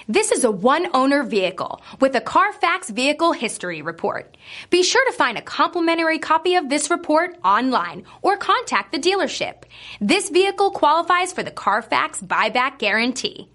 This is a one-owner vehicle with a CARFAX Vehicle History Report. Be sure to find a complimentary copy of this report online or contact the dealership. This vehicle qualifies for the CARFAX Buyback Guarantee.